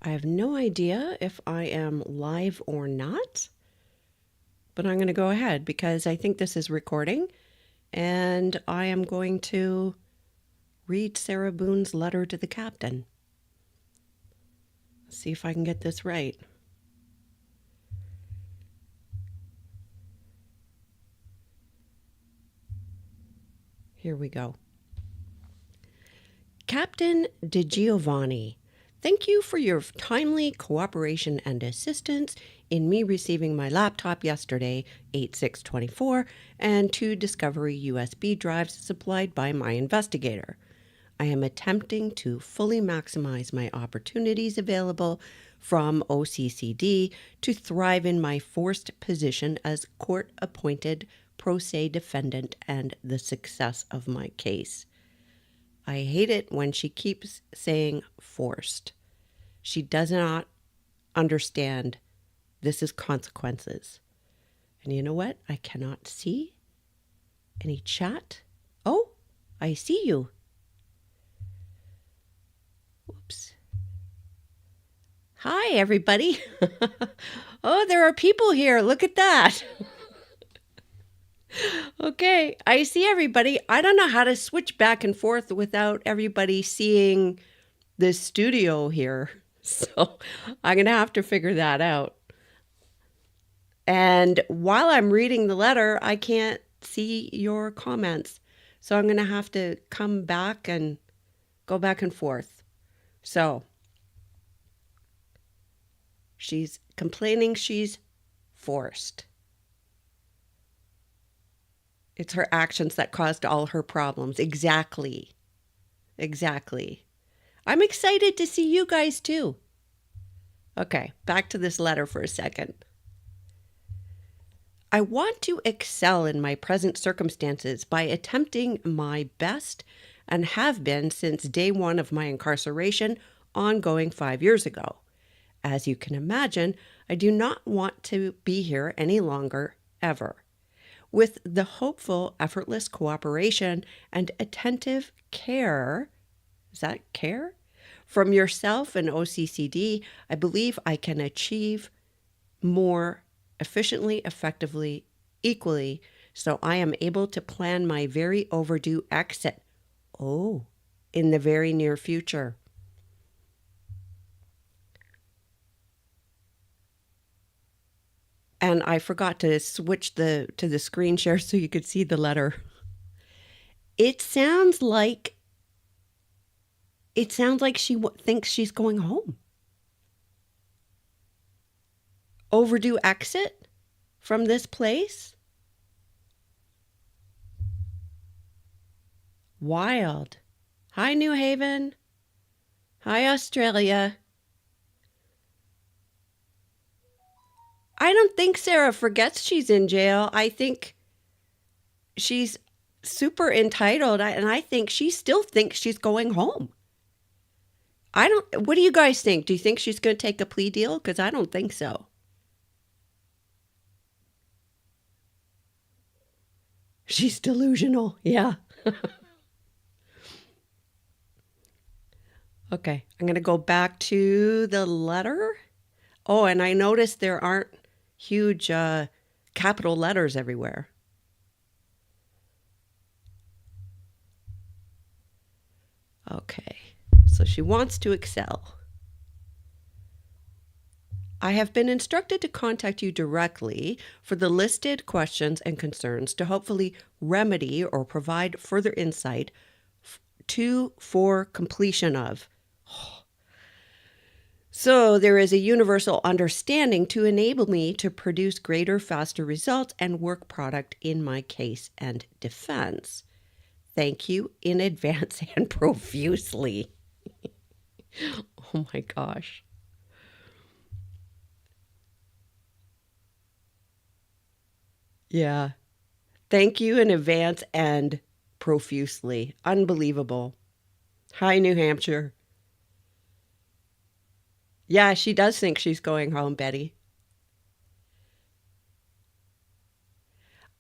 I have no idea if I am live or not, but I'm going to go ahead because I think this is recording, and I am going to read Sarah Boone's letter to the captain. Let's see if I can get this right. Here we go. Captain De Giovanni, thank you for your timely cooperation and assistance in me receiving my laptop yesterday, 8/6/24, and 2 Discovery USB drives supplied by my investigator. I am attempting to fully maximize my opportunities available from OCCD to thrive in my forced position as court-appointed pro se defendant and the success of my case. I hate it when she keeps saying forced. She does not understand this is consequences. And you know what? I cannot see any chat. Oh, I see you. Whoops. Hi, everybody. Oh, there are people here. Look at that. Okay, I see everybody. I don't know how to switch back and forth without everybody seeing this studio here. So I'm going to have to figure that out. And while I'm reading the letter, I can't see your comments. So I'm going to have to come back and go back and forth. So she's complaining she's forced. It's her actions that caused all her problems. Exactly. Exactly. I'm excited to see you guys too. Okay, back to this letter for a second. I want to excel in my present circumstances by attempting my best and have been since day one of my incarceration, ongoing 5 years ago. As you can imagine, I do not want to be here any longer, ever. With the hopeful, effortless cooperation and attentive care, is that care? From yourself and OCCD, I believe I can achieve more efficiently, effectively, equally, so I am able to plan my very overdue exit. Oh, in the very near future. And I forgot to switch to the screen share so you could see the letter. It sounds like she thinks she's going home. Overdue exit from this place? Wild. Hi, New Haven. Hi, Australia. I don't think Sarah forgets she's in jail. I think she's super entitled, and I think she still thinks she's going home. What do you guys think? Do you think she's going to take a plea deal? Because I don't think so. She's delusional. Yeah. Okay, I'm going to go back to the letter. Oh, and I noticed there aren't huge capital letters everywhere. Okay, so she wants to excel. I have been instructed to contact you directly for the listed questions and concerns to hopefully remedy or provide further insight for completion of. So there is a universal understanding to enable me to produce greater, faster results and work product in my case and defense. Thank you in advance and profusely. Oh my gosh. Yeah. Thank you in advance and profusely. Unbelievable. Hi, New Hampshire. Yeah, she does think she's going home, Betty.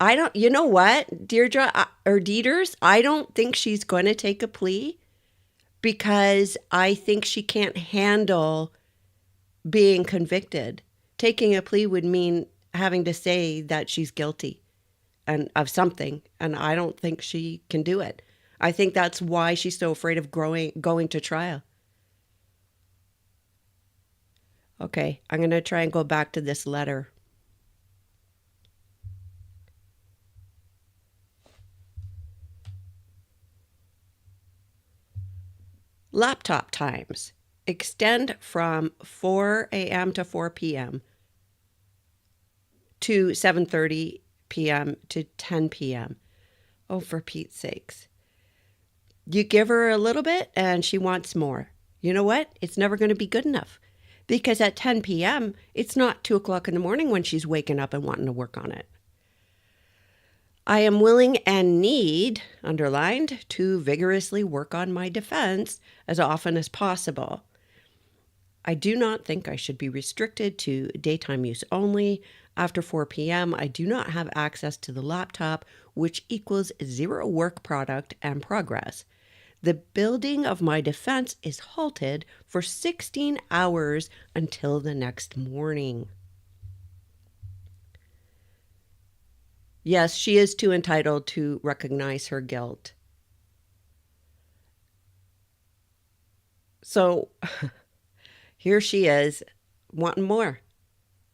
I don't, you know what, Deirdre or Dieters, I don't think she's going to take a plea because I think she can't handle being convicted. Taking a plea would mean having to say that she's guilty and of something, and I don't think she can do it. I think that's why she's so afraid of going to trial. Okay, I'm going to try and go back to this letter. Laptop times extend from 4 a.m. to 4 p.m. to 7:30 p.m. to 10 p.m. Oh, for Pete's sakes. You give her a little bit and she wants more. You know what? It's never going to be good enough because at 10 p.m., it's not 2 o'clock in the morning when she's waking up and wanting to work on it. I am willing and need, underlined, to vigorously work on my defense as often as possible. I do not think I should be restricted to daytime use only. After 4 p.m., I do not have access to the laptop, which equals zero work product and progress. The building of my defense is halted for 16 hours until the next morning. Yes, she is too entitled to recognize her guilt. So here she is wanting more.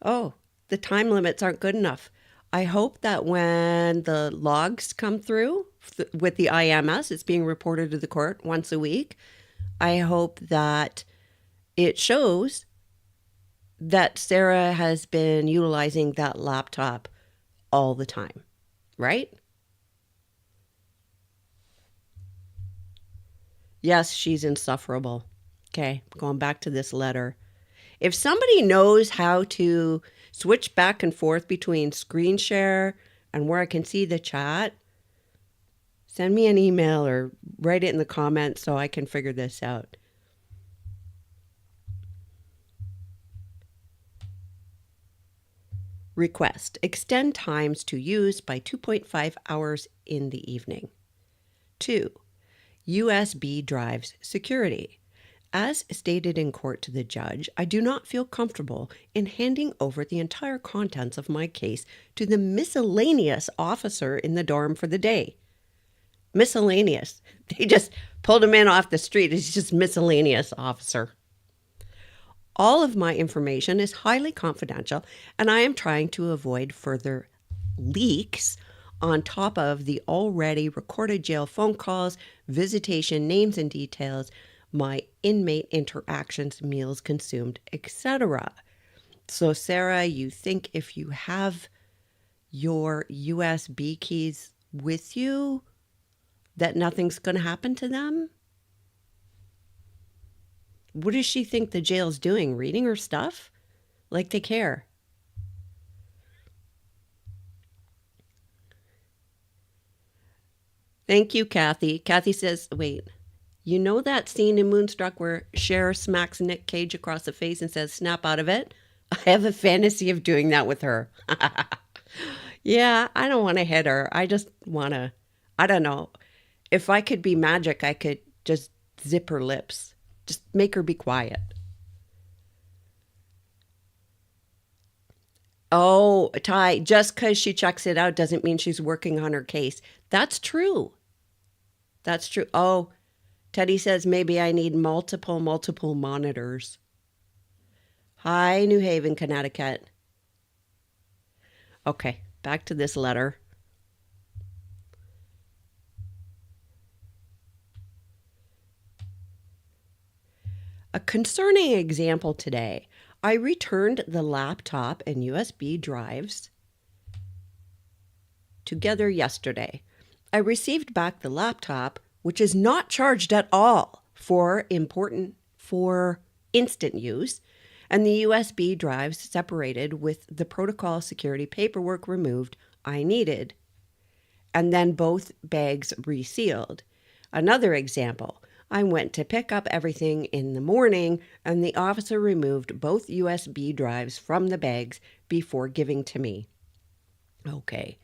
Oh, the time limits aren't good enough. I hope that when the logs come through with the IMS, it's being reported to the court once a week. I hope that it shows that Sarah has been utilizing that laptop all the time, right? Yes, she's insufferable. Okay, going back to this letter. If somebody knows how to switch back and forth between screen share and where I can see the chat, send me an email or write it in the comments so I can figure this out. Request. Extend times to use by 2.5 hours in the evening. 2. USB drives security. As stated in court to the judge, I do not feel comfortable in handing over the entire contents of my case to the miscellaneous officer in the dorm for the day. Miscellaneous. They just pulled him in off the street. He's just miscellaneous officer. All of my information is highly confidential, and I am trying to avoid further leaks on top of the already recorded jail phone calls, visitation names and details, my inmate interactions, meals consumed, etc. So, Sarah, you think if you have your USB keys with you, that nothing's going to happen to them? What does she think the jail's doing? Reading her stuff? Like they care. Thank you, Kathy. Kathy says, wait, you know that scene in Moonstruck where Cher smacks Nick Cage across the face and says, snap out of it? I have a fantasy of doing that with her. Yeah, I don't want to hit her. I just want to, I don't know. If I could be magic, I could just zip her lips. Just make her be quiet. Oh, Ty, just because she checks it out doesn't mean she's working on her case. That's true. That's true. Oh, Teddy says maybe I need multiple monitors. Hi, New Haven, Connecticut. Okay, back to this letter. A concerning example today. I returned the laptop and USB drives together yesterday. I received back the laptop, which is not charged at all for instant use, and the USB drives separated with the protocol security paperwork removed I needed, and then both bags resealed. Another example. I went to pick up everything in the morning, and the officer removed both USB drives from the bags before giving to me. Okay.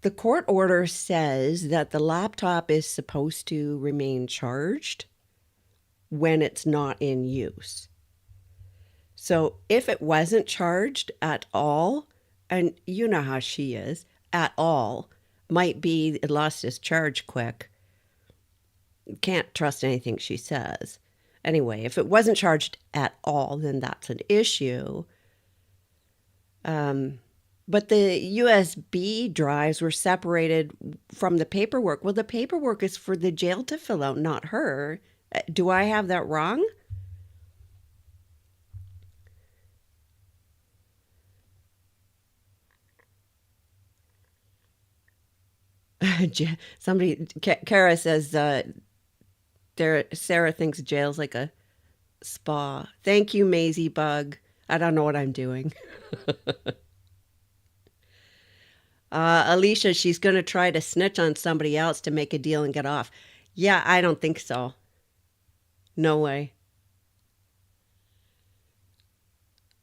The court order says that the laptop is supposed to remain charged when it's not in use. So if it wasn't charged at all, and you know how she is, at all, might be it lost its charge quick. Can't trust anything she says. Anyway, if it wasn't charged at all, then that's an issue. But the USB drives were separated from the paperwork. Well, the paperwork is for the jail to fill out, not her. Do I have that wrong? Somebody, Kara says, Sarah thinks jail's like a spa. Thank you, Maisie Bug. I don't know what I'm doing. Alicia, she's going to try to snitch on somebody else to make a deal and get off. Yeah, I don't think so. No way.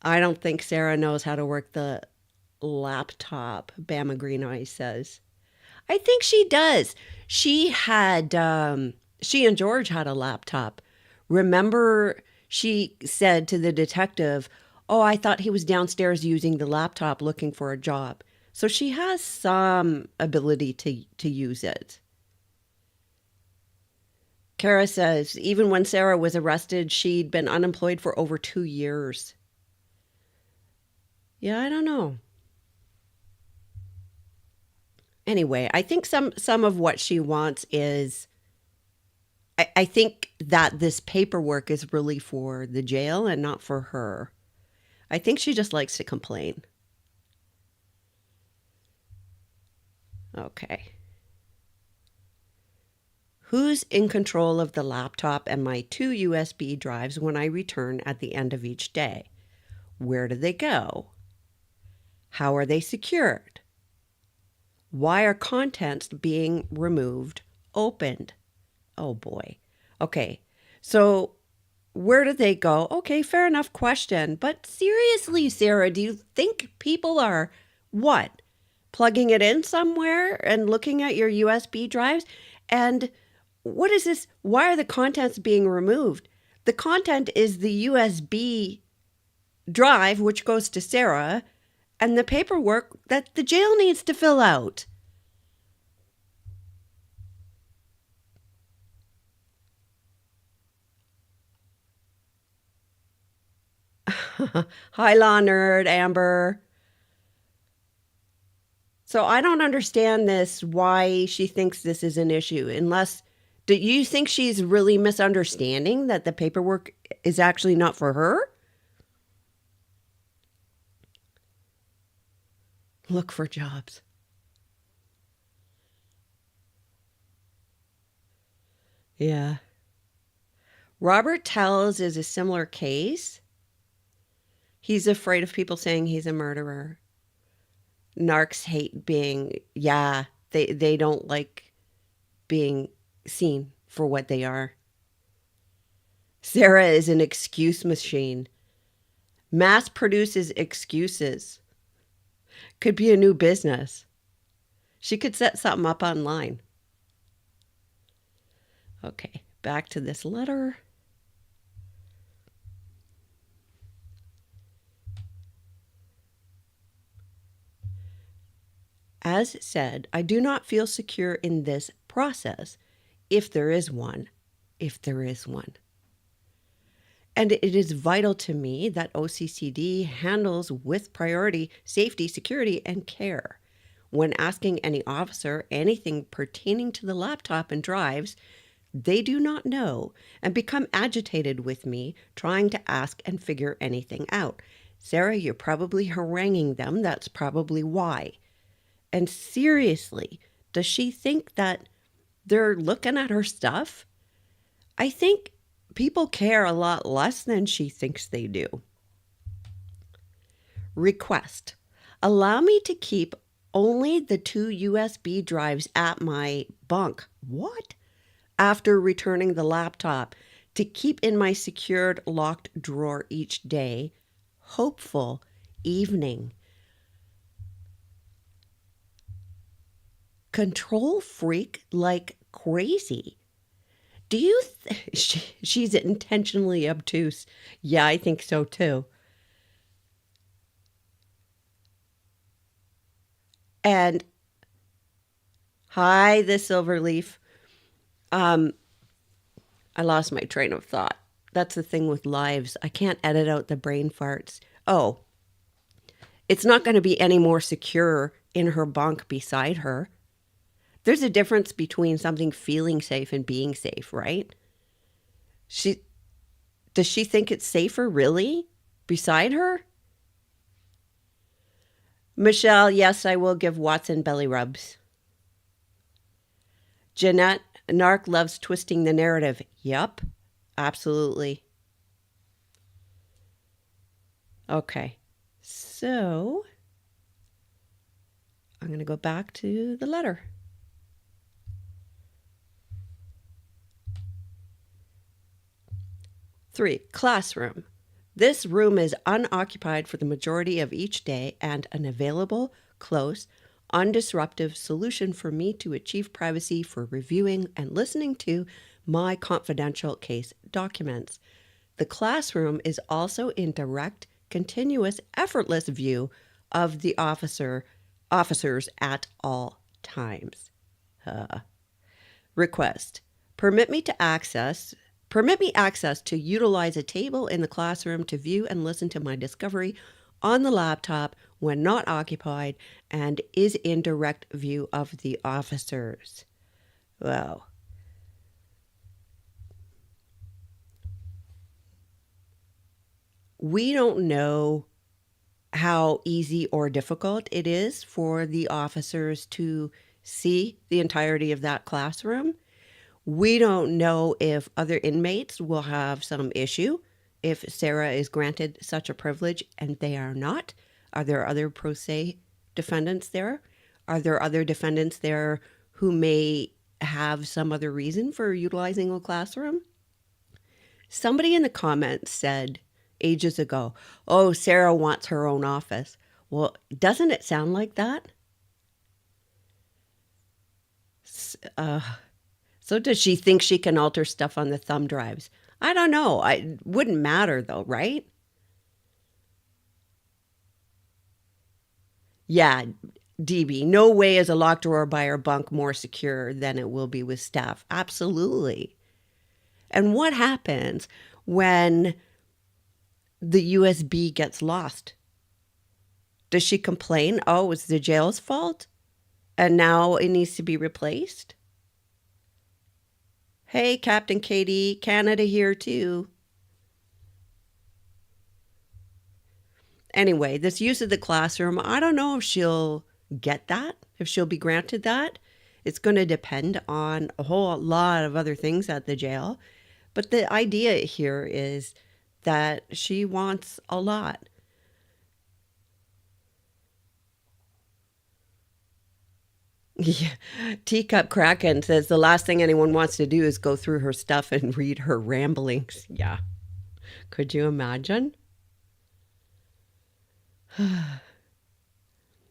I don't think Sarah knows how to work the laptop, Bama Green Eyes says. I think she does. She and George had a laptop. Remember, she said to the detective, "Oh, I thought he was downstairs using the laptop looking for a job." So she has some ability to use it. Kara says, even when Sarah was arrested, she'd been unemployed for over 2 years. Yeah, I don't know. Anyway, I think some of what she wants is I think that this paperwork is really for the jail and not for her. I think she just likes to complain. Okay. Who's in control of the laptop and my 2 USB drives when I return at the end of each day? Where do they go? How are they secured? Why are contents being removed, opened? Oh boy. Okay. So where do they go? Okay, fair enough question. But seriously, Sarah, do you think people are what? Plugging it in somewhere and looking at your USB drives? And what is this? Why are the contents being removed? The content is the USB drive, which goes to Sarah, and the paperwork that the jail needs to fill out. Hi, Law Nerd, Amber. So I don't understand this, why she thinks this is an issue, unless, do you think she's really misunderstanding that the paperwork is actually not for her? Look for jobs. Yeah. Robert Tells is a similar case. He's afraid of people saying he's a murderer. Narcs hate being, yeah, they don't like being seen for what they are. Sarah is an excuse machine. Mass produces excuses. Could be a new business. She could set something up online. Okay, back to this letter. As said, I do not feel secure in this process, if there is one. If there is one. And it is vital to me that OCCD handles with priority safety, security, and care. When asking any officer anything pertaining to the laptop and drives, they do not know and become agitated with me trying to ask and figure anything out. Sarah, you're probably haranguing them. That's probably why. And seriously, does she think that they're looking at her stuff? I think people care a lot less than she thinks they do. Request. Allow me to keep only the 2 USB drives at my bunk. What? After returning the laptop to keep in my secured locked drawer each day. Hopeful evening. control freak like crazy. Do you she's intentionally obtuse? Yeah, I think so too. And hi, the silver leaf. Um, I lost my train of thought. That's the thing with lives. I can't edit out the brain farts. Oh, it's not going to be any more secure in her bunk beside her. There's a difference between something feeling safe and being safe, right? She does she think it's safer really beside her? Michelle, yes, I will give Watson belly rubs. Jeanette, Narc loves twisting the narrative. Yup, absolutely. Okay, so I'm going to go back to the letter. Three, classroom. This room is unoccupied for the majority of each day and an available, close, undisruptive solution for me to achieve privacy for reviewing and listening to my confidential case documents. The classroom is also in direct, continuous, effortless view of the officers at all times. Request. Permit me access to utilize a table in the classroom to view and listen to my discovery on the laptop when not occupied and is in direct view of the officers. Well, we don't know how easy or difficult it is for the officers to see the entirety of that classroom. We don't know if other inmates will have some issue if Sarah is granted such a privilege and they are not. Are there other pro se defendants there? Are there other defendants there who may have some other reason for utilizing a classroom? Somebody in the comments said ages ago, oh, Sarah wants her own office. Well, doesn't it sound like that? So does she think she can alter stuff on the thumb drives? I don't know. It wouldn't matter though, right? Yeah, DB, no way is a locked drawer by her bunk more secure than it will be with staff. Absolutely. And what happens when the USB gets lost? Does she complain? Oh, it's the jail's fault? And now it needs to be replaced? Hey, Captain Katie, Canada here too. Anyway, this use of the classroom, I don't know if she'll get that, if she'll be granted that. It's going to depend on a whole lot of other things at the jail. But the idea here is that she wants a lot. Yeah. Teacup Kraken says the last thing anyone wants to do is go through her stuff and read her ramblings. Yeah. Could you imagine?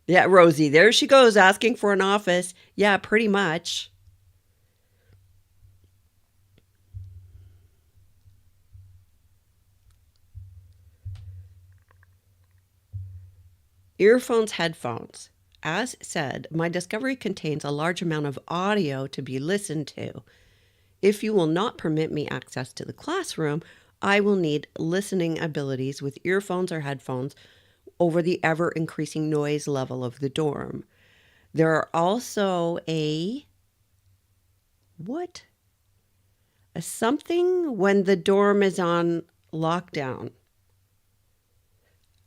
Yeah, Rosie, there she goes asking for an office. Yeah, pretty much. Earphones, headphones. As said, my discovery contains a large amount of audio to be listened to. If you will not permit me access to the classroom, I will need listening abilities with earphones or headphones over the ever increasing noise level of the dorm. There are also what? A something when the dorm is on lockdown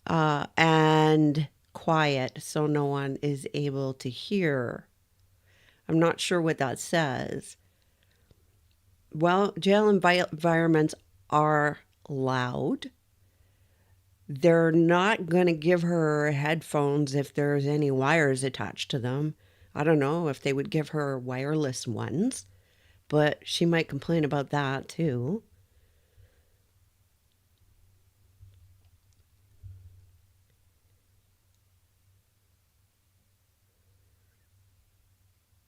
and quiet so no one is able to hear. I'm not sure what that says. Well, jail environments are loud. They're not going to give her headphones if there's any wires attached to them. I don't know if they would give her wireless ones, but she might complain about that too.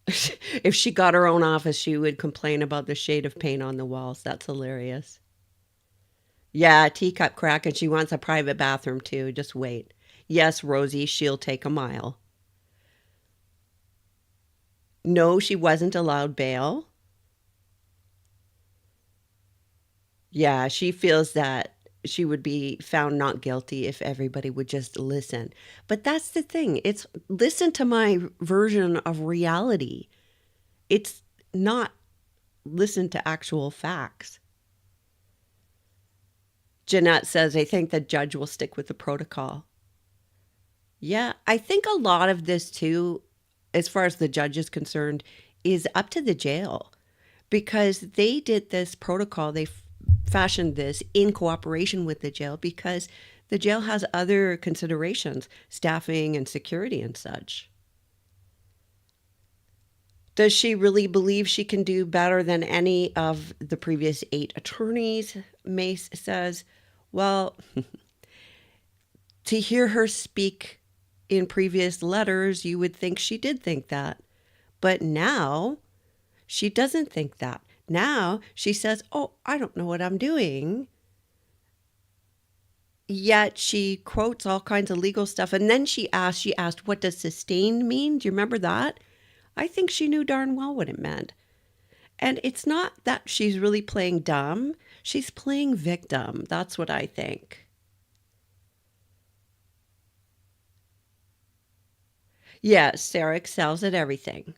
If she got her own office, she would complain about the shade of paint on the walls. That's hilarious. Yeah, teacup crack, and she wants a private bathroom too. Just wait. Yes, Rosie, she'll take a mile. No, she wasn't allowed bail. Yeah, she feels that she would be found not guilty if everybody would just listen. But that's the thing. It's listen to my version of reality. It's not listen to actual facts. Jeanette says, I think the judge will stick with the protocol. Yeah, I think a lot of this too, as far as the judge is concerned, is up to the jail because they did this protocol. They fashioned this in cooperation with the jail because the jail has other considerations, staffing and security and such. Does she really believe she can do better than any of the previous 8 attorneys? Mace says, well, to hear her speak in previous letters, you would think she did think that. But now she doesn't think that. Now she says, oh, I don't know what I'm doing. Yet she quotes all kinds of legal stuff. And then she asked, what does sustained mean? Do you remember that? I think she knew darn well what it meant. And it's not that she's really playing dumb. She's playing victim. That's what I think. Yes, Sarah excels at everything.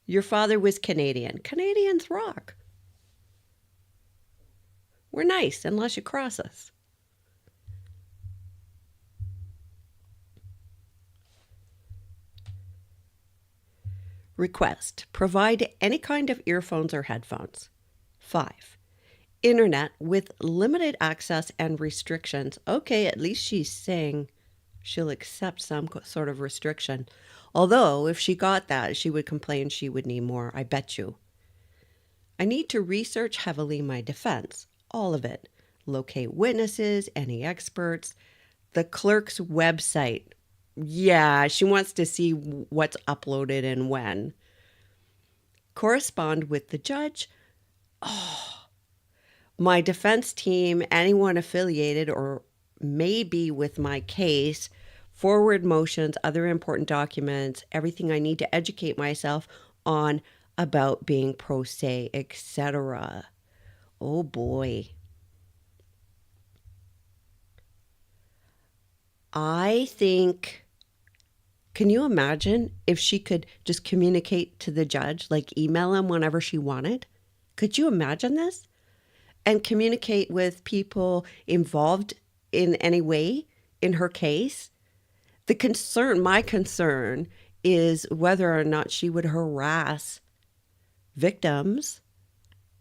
Your father was Canadian. Canadians rock. We're nice unless you cross us. Request. Provide any kind of earphones or headphones. 5. Internet with limited access and restrictions. Okay, at least she's saying she'll accept some sort of restriction. Although, if she got that, she would complain she would need more, I bet you. I need to research heavily my defense, all of it. Locate witnesses, any experts, the clerk's website. Yeah, she wants to see what's uploaded and when. Correspond with the judge. Oh, my defense team, anyone affiliated or maybe with my case, forward motions, other important documents, everything I need to educate myself on about being pro se, etc. Oh boy. I think, can you imagine if she could just communicate to the judge, like email him whenever she wanted? Could you imagine this? And communicate with people involved in any way in her case? My concern is whether or not she would harass victims,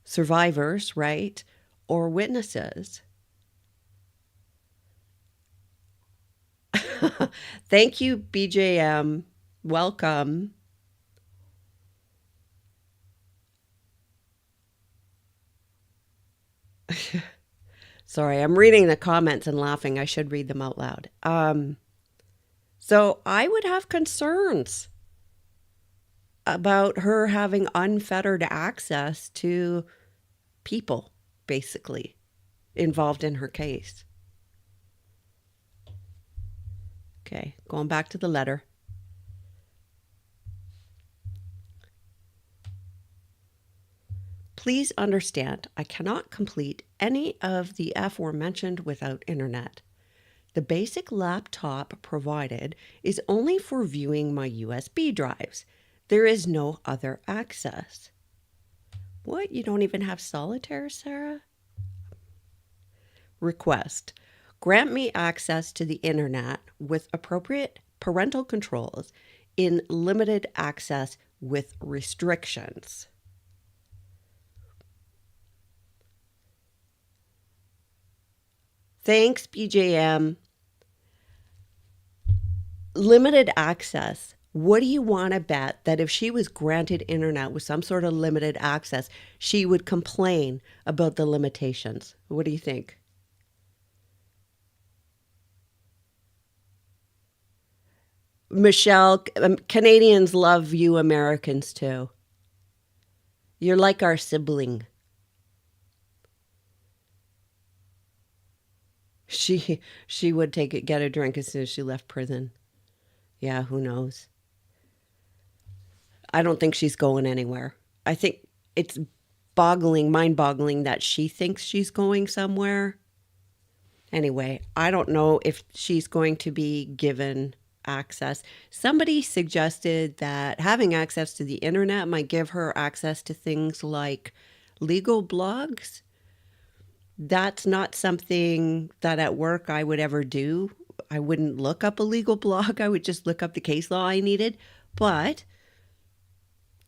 survivors, right? Or witnesses. Thank you, BJM. Welcome. Sorry, I'm reading the comments and laughing. I should read them out loud. So I would have concerns about her having unfettered access to people, basically, involved in her case. Okay, going back to the letter. Please understand, I cannot complete any of the aforementioned without internet. The basic laptop provided is only for viewing my USB drives. There is no other access. What? You don't even have solitaire, Sarah? Request. Grant me access to the internet with appropriate parental controls in limited access with restrictions. Thanks, BJM. Limited access. What do you want to bet that if she was granted internet with some sort of limited access, she would complain about the limitations? What do you think? Michelle, Canadians love you Americans too. You're like our sibling. She would get a drink as soon as she left prison. Yeah, who knows? I don't think she's going anywhere. I think it's mind boggling that she thinks she's going somewhere. Anyway, I don't know if she's going to be given access. Somebody suggested that having access to the internet might give her access to things like legal blogs. That's not something that at work I would ever do. I wouldn't look up a legal blog. I would just look up the case law I needed. But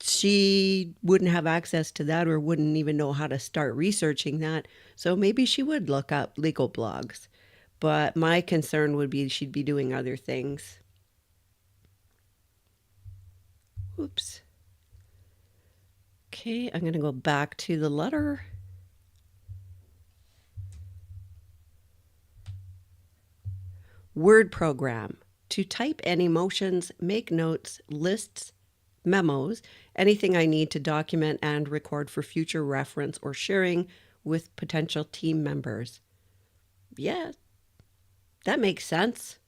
she wouldn't have access to that or wouldn't even know how to start researching that. So maybe she would look up legal blogs. But my concern would be she'd be doing other things. Oops. Okay, I'm going to go back to the letter. Word program. To type any motions, make notes, lists, memos, anything I need to document and record for future reference or sharing with potential team members. Yeah, that makes sense.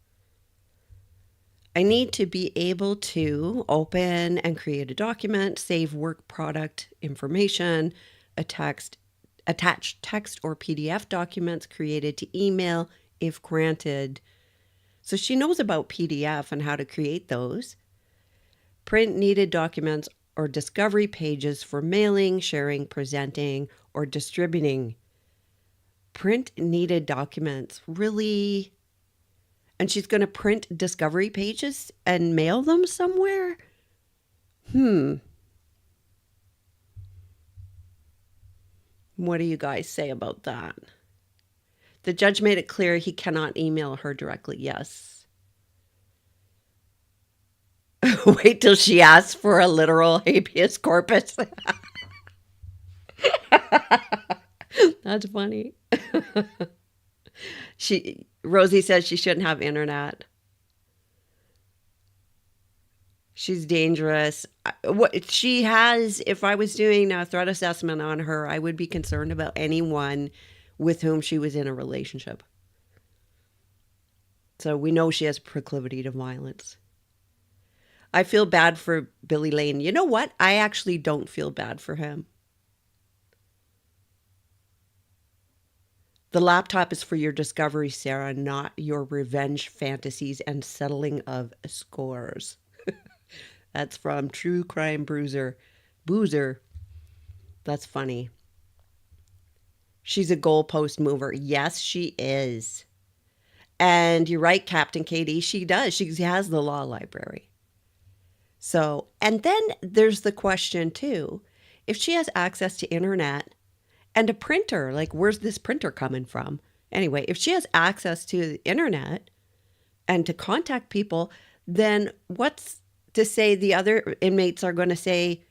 I need to be able to open and create a document, save work product information, attach text or PDF documents created to email if granted. So she knows about PDF and how to create those. Print needed documents or discovery pages for mailing, sharing, presenting, or distributing. Print needed documents. Really? And she's going to print discovery pages and mail them somewhere? What do you guys say about that? The judge made it clear he cannot email her directly. Yes. Wait till she asks for a literal habeas corpus. That's funny. Rosie says she shouldn't have internet. She's dangerous. What she has, if I was doing a threat assessment on her, I would be concerned about anyone with whom she was in a relationship. So we know she has proclivity to violence. I feel bad for Billy Lane. You know what? I actually don't feel bad for him. The laptop is for your discovery, Sarah, not your revenge fantasies and settling of scores. That's from True Crime Bruiser. Boozer. That's funny. She's a goalpost mover. Yes, she is. And you're right, Captain Katie. She does. She has the law library. So, and then there's the question too. If she has access to internet and a printer, like where's this printer coming from? Anyway, if she has access to the internet and to contact people, then what's to say the other inmates are going to say,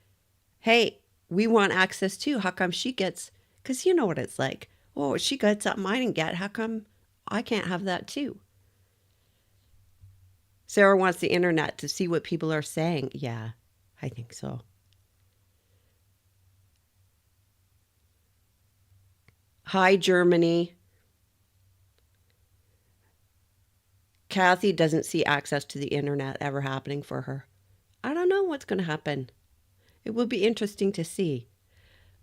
hey, we want access too. How come she gets, because you know what it's like. Oh, she got something I didn't get. How come I can't have that too? Sarah wants the internet to see what people are saying. Yeah, I think so. Hi, Germany. Kathy doesn't see access to the internet ever happening for her. I don't know what's going to happen. It will be interesting to see.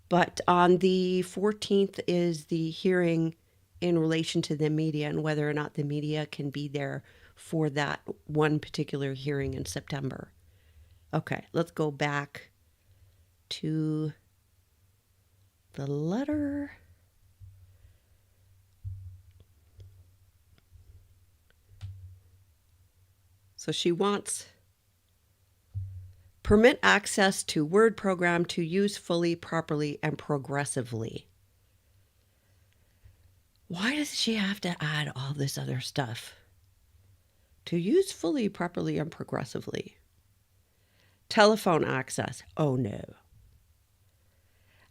But on the 14th is the hearing in relation to the media and whether or not the media can be there for that one particular hearing in September. Okay, let's go back to the letter. So she wants permit access to Word program to use fully, properly, and progressively. Why does she have to add all this other stuff? To use fully, properly, and progressively. Telephone access. Oh no.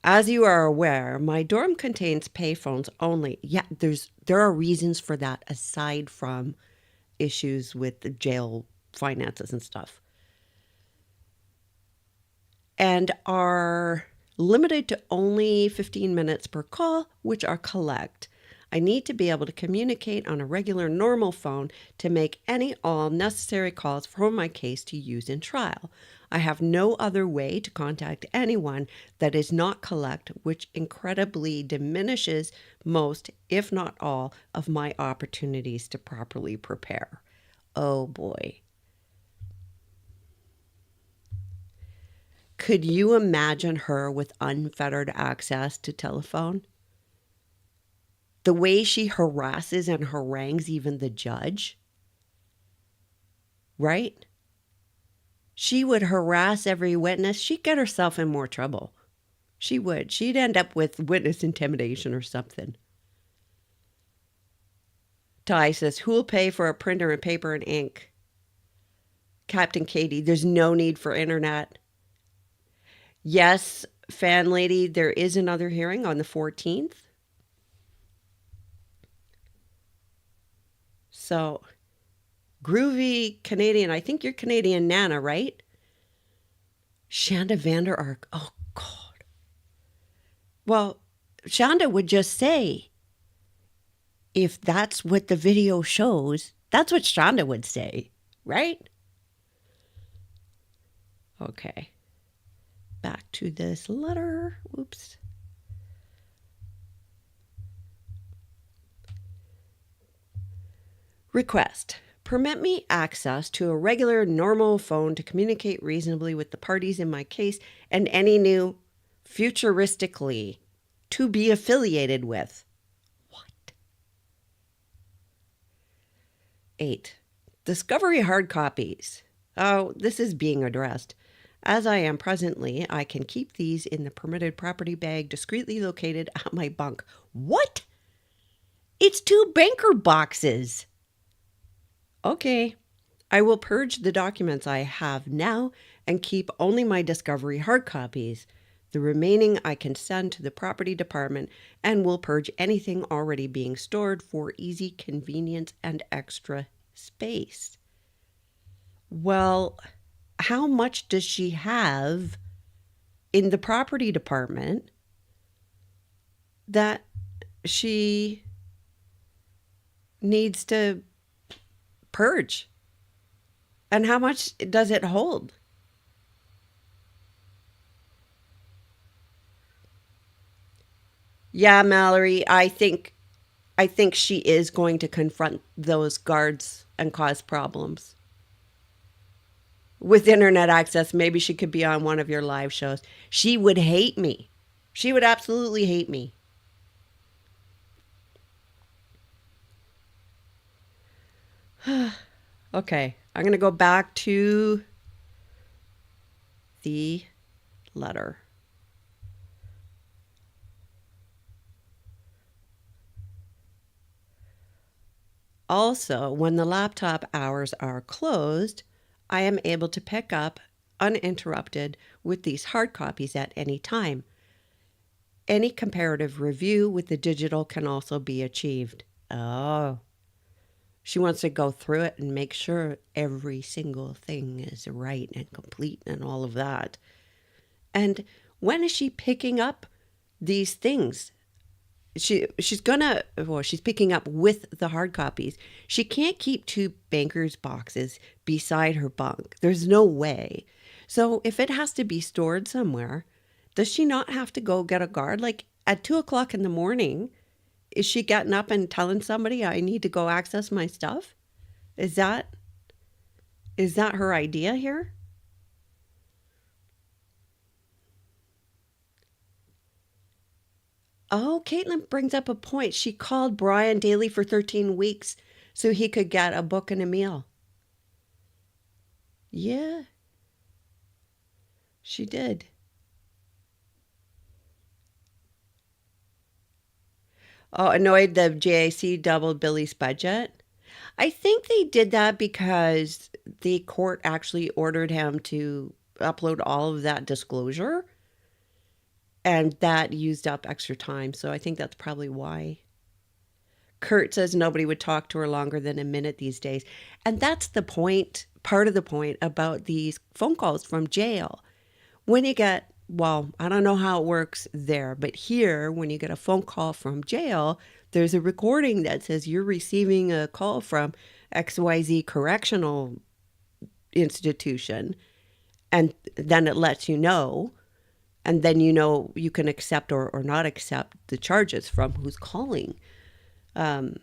As you are aware, my dorm contains payphones only. Yeah, there are reasons for that aside from issues with the jail finances and stuff, and are limited to only 15 minutes per call, which are collect. I need to be able to communicate on a regular normal phone to make any all necessary calls for my case to use in trial. I have no other way to contact anyone that is not collect, which incredibly diminishes most, if not all, of my opportunities to properly prepare. Oh boy. Could you imagine her with unfettered access to telephone? The way she harasses and harangues even the judge, right? She would harass every witness. She'd get herself in more trouble. She would. She'd end up with witness intimidation or something. Ty says, who'll pay for a printer and paper and ink? Captain Katie, there's no need for internet. Yes, fan lady, there is another hearing on the 14th. So, groovy Canadian, I think you're Canadian Nana, right? Shanda Vander Ark. Oh, God. Well, Shanda would just say, if that's what the video shows, that's what Shanda would say, right? Okay. Back to this letter. Oops. Request. Permit me access to a regular, normal phone to communicate reasonably with the parties in my case and any new, futuristically, to be affiliated with. What? 8. Discovery hard copies. Oh, this is being addressed. As I am presently, I can keep these in the permitted property bag discreetly located at my bunk. What? It's 2 banker boxes. Okay. I will purge the documents I have now and keep only my discovery hard copies. The remaining I can send to the property department and will purge anything already being stored for easy convenience and extra space. Well, how much does she have in the property department that she needs to purge? And how much does it hold? Yeah, Mallory, I think she is going to confront those guards and cause problems. With internet access, maybe she could be on one of your live shows. She would hate me. She would absolutely hate me. Okay, I'm going to go back to the letter. Also, when the laptop hours are closed, I am able to pick up uninterrupted with these hard copies at any time. Any comparative review with the digital can also be achieved. Oh. She wants to go through it and make sure every single thing is right and complete and all of that. And when is she picking up these things? She's picking up with the hard copies. She can't keep 2 banker's boxes beside her bunk. There's no way. So if it has to be stored somewhere, does she not have to go get a guard? Like at 2:00 in the morning, is she getting up and telling somebody I need to go access my stuff? Is that her idea here? Oh, Caitlin brings up a point. She called Brian daily for 13 weeks so he could get a book and a meal. Yeah, she did. Oh, annoyed the JAC doubled Billy's budget. I think they did that because the court actually ordered him to upload all of that disclosure, and that used up extra time. So I think that's probably why. Kurt says nobody would talk to her longer than a minute these days. And that's the point, part of the point about these phone calls from jail. When you get, well, I don't know how it works there, but here, when you get a phone call from jail, there's a recording that says you're receiving a call from XYZ Correctional Institution. And then it lets you know. And then you know you can accept or not accept the charges from who's calling. And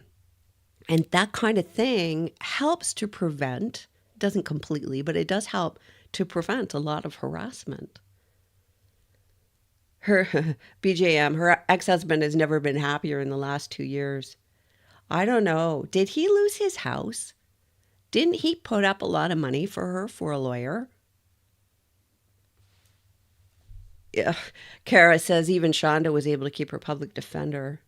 that kind of thing helps to prevent, doesn't completely, but it does help to prevent a lot of harassment. Her BJM, her ex-husband has never been happier in the last 2 years. I don't know. Did he lose his house? Didn't he put up a lot of money for her for a lawyer? Yeah. Kara says even Shonda was able to keep her public defender.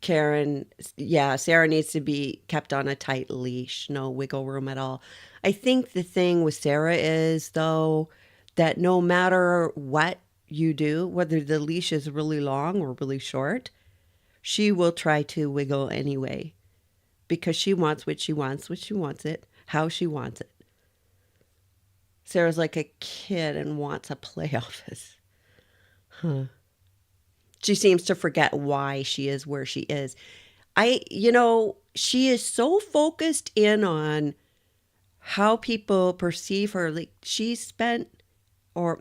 Karen, yeah, Sarah needs to be kept on a tight leash, no wiggle room at all. I think the thing with Sarah is, though, that no matter what you do, whether the leash is really long or really short, she will try to wiggle anyway because she wants what she wants, it, how she wants it. Sarah's like a kid and wants a play office. Huh. She seems to forget why she is where she is. She is so focused in on how people perceive her. Like she spent, or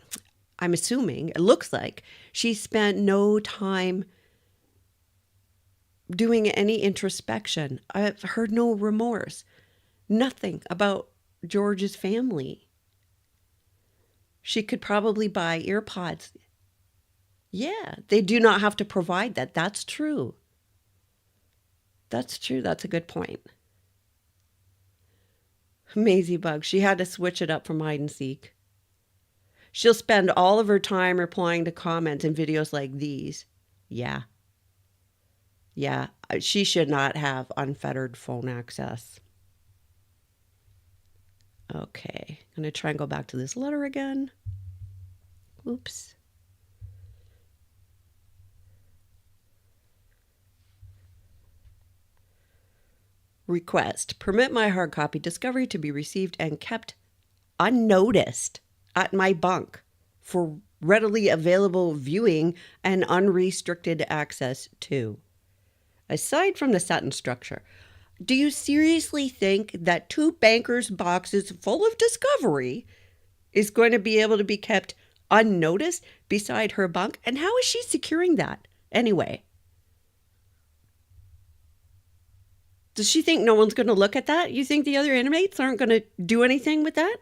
I'm assuming, it looks like she spent no time doing any introspection. I've heard no remorse, nothing about George's family. She could probably buy earpods. Yeah, they do not have to provide that. That's true. That's true. That's a good point. Maisie Bug, she had to switch it up from hide and seek. She'll spend all of her time replying to comments in videos like these. Yeah. Yeah, she should not have unfettered phone access. Okay, I'm going to try and go back to this letter again. Oops. Request. Permit my hard copy discovery to be received and kept unnoticed at my bunk for readily available viewing and unrestricted access to. Aside from the sentence structure, do you seriously think that 2 bankers' boxes full of discovery is going to be able to be kept unnoticed beside her bunk? And how is she securing that anyway? Does she think no one's going to look at that? You think the other inmates aren't going to do anything with that?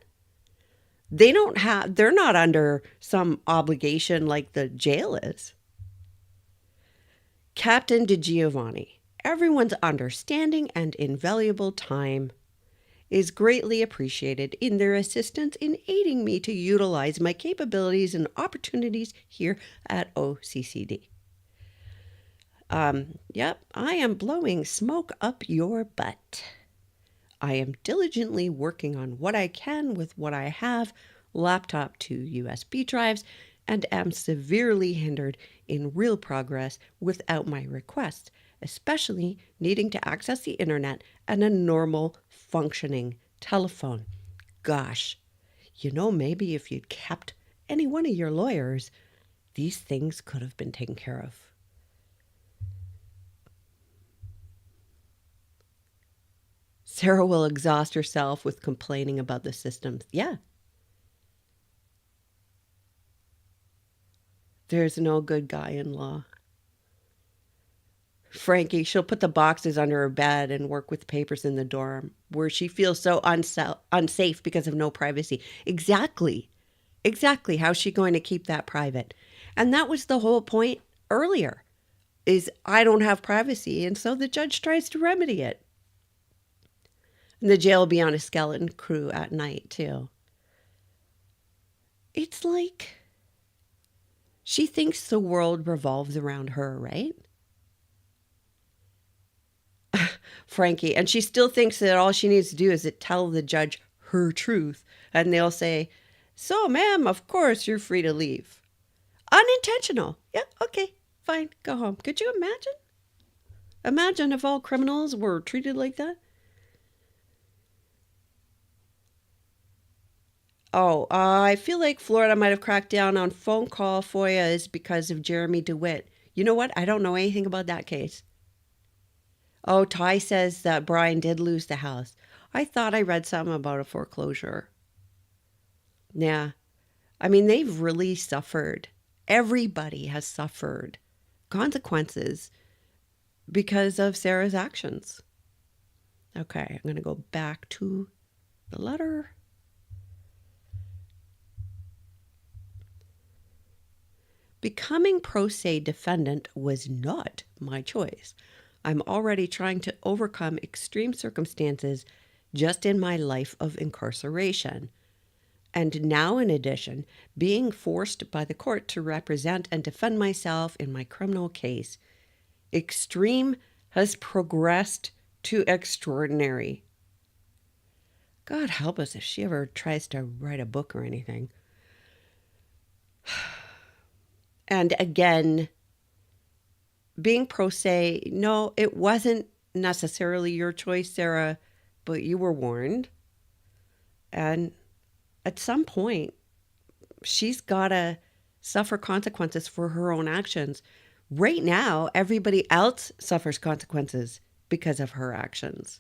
They're not under some obligation like the jail is. Captain DiGiovanni, everyone's understanding and invaluable time is greatly appreciated in their assistance in aiding me to utilize my capabilities and opportunities here at OCCD. Yep, I am blowing smoke up your butt. I am diligently working on what I can with what I have, laptop to USB drives, and am severely hindered in real progress without my request, especially needing to access the internet and a normal functioning telephone. Gosh, maybe if you'd kept any one of your lawyers, these things could have been taken care of. Sarah will exhaust herself with complaining about the system. Yeah. There's no good guy in law. Frankie, she'll put the boxes under her bed and work with papers in the dorm where she feels so unsafe because of no privacy. Exactly. Exactly. How's she going to keep that private? And that was the whole point earlier, is I don't have privacy. And so the judge tries to remedy it. And the jail will be on a skeleton crew at night, too. It's like she thinks the world revolves around her, right? Frankie. And she still thinks that all she needs to do is to tell the judge her truth. And they'll say, so, ma'am, of course you're free to leave. Unintentional. Yeah, okay, fine, go home. Could you imagine? Imagine if all criminals were treated like that. Oh, I feel like Florida might have cracked down on phone call FOIAs because of Jeremy DeWitt. You know what? I don't know anything about that case. Oh, Ty says that Brian did lose the house. I thought I read something about a foreclosure. Yeah. I mean, they've really suffered. Everybody has suffered consequences because of Sarah's actions. Okay, I'm going to go back to the letter. Becoming pro se defendant was not my choice. I'm already trying to overcome extreme circumstances just in my life of incarceration. And now, in addition, being forced by the court to represent and defend myself in my criminal case. Extreme has progressed to extraordinary. God help us if she ever tries to write a book or anything. And again, being pro se, no, it wasn't necessarily your choice, Sarah, but you were warned. And at some point, she's got to suffer consequences for her own actions. Right now, everybody else suffers consequences because of her actions.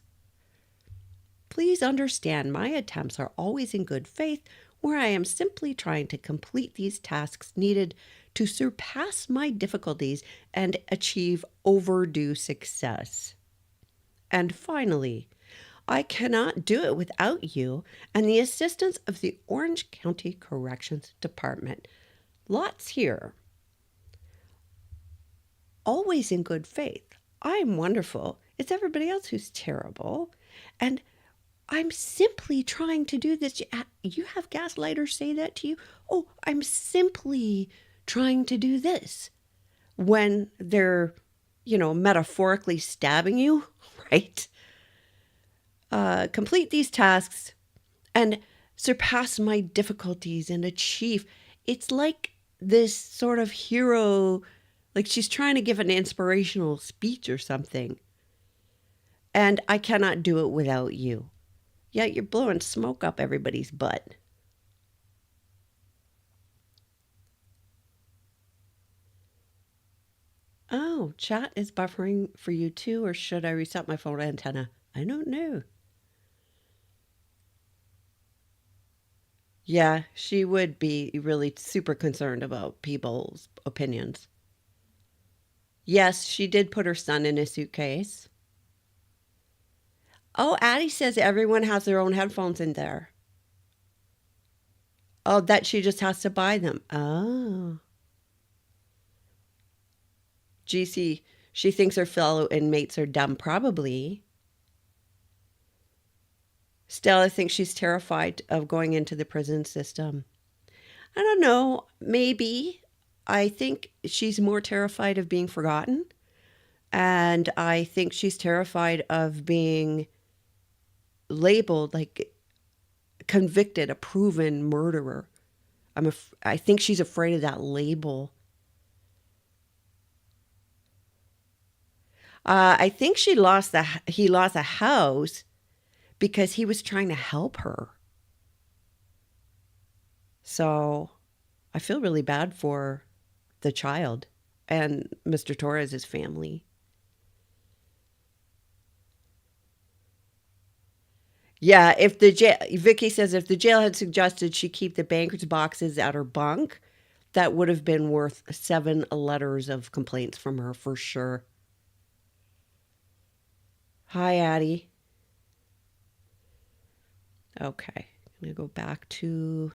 Please understand my attempts are always in good faith, where I am simply trying to complete these tasks needed to surpass my difficulties and achieve overdue success. And finally, I cannot do it without you and the assistance of the Orange County Corrections Department. Lots here. Always in good faith. I'm wonderful. It's everybody else who's terrible. And I'm simply trying to do this. You have gaslighters say that to you? Oh, I'm simply trying to do this. When they're, metaphorically stabbing you, right? Complete these tasks and surpass my difficulties and achieve. It's like this sort of hero, like she's trying to give an inspirational speech or something. And I cannot do it without you. Yeah, you're blowing smoke up everybody's butt. Oh, chat is buffering for you too, or should I reset my phone antenna? I don't know. Yeah, she would be really super concerned about people's opinions. Yes, she did put her son in a suitcase. Oh, Addie says everyone has their own headphones in there. Oh, that she just has to buy them. Oh. GC, she thinks her fellow inmates are dumb. Probably. Stella thinks she's terrified of going into the prison system. I don't know. Maybe. I think she's more terrified of being forgotten. And I think she's terrified of being labeled like convicted, a proven murderer. I think she's afraid of that label. I think he lost a house because he was trying to help her. So I feel really bad for the child and Mr. Torres's family. Yeah, Vicky says if the jail had suggested she keep the banker's boxes at her bunk, that would have been worth 7 letters of complaints from her for sure. Hi, Addie. Okay, I'm going to go back to